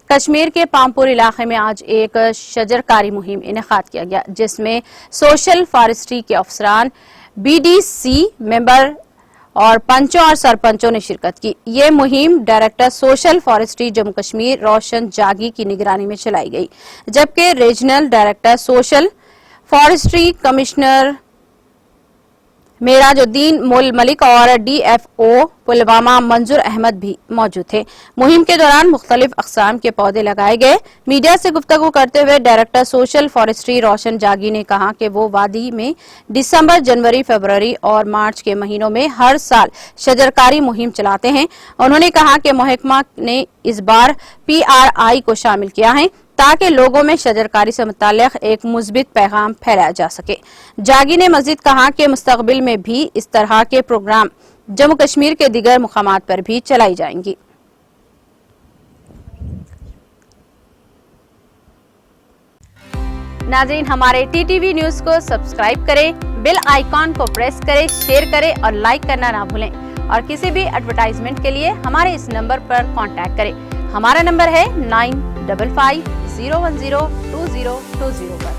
کشمیر کے پامپور علاقے میں آج ایک شجرکاری مہم انعقاد کیا گیا، جس میں سوشل فارسٹری کے افسران، BDC ممبر اور پنچوں اور سرپنچوں نے شرکت کی۔ یہ مہم director social forestry Jammu Kashmir Roshan Jagi کی نگرانی میں چلائی گئی، جبکہ regional director social forestry commissioner Meraj Uddin Mool ملک اور DFO پلوامہ منظور احمد بھی موجود تھے۔ مہم کے دوران مختلف اقسام کے پودے لگائے گئے۔ میڈیا سے گفتگو کرتے ہوئے ڈائریکٹر سوشل فارسٹری روشن جاگی نے کہا کہ وہ وادی میں دسمبر، جنوری، فروری اور مارچ کے مہینوں میں ہر سال شجرکاری مہم چلاتے ہیں۔ انہوں نے کہا کہ محکمہ نے اس بار PRI کو شامل کیا ہے تاکہ لوگوں میں شجرکاری سے متعلق ایک مثبت پیغام پھیلایا جا سکے۔ جاگی نے مزید کہا کہ مستقبل میں بھی اس طرح کے پروگرام جموں کشمیر کے دیگر مقامات پر بھی چلائی جائیں گی۔ ناظرین، ہمارے TTV نیوز کو سبسکرائب کریں، بیل آئیکن کو پریس کریں، شیئر کریں اور لائک کرنا نہ بھولیں، اور کسی بھی ایڈورٹائزمنٹ کے لیے ہمارے اس نمبر پر کانٹیکٹ کریں۔ ہمارا نمبر ہے 9550102020 پر۔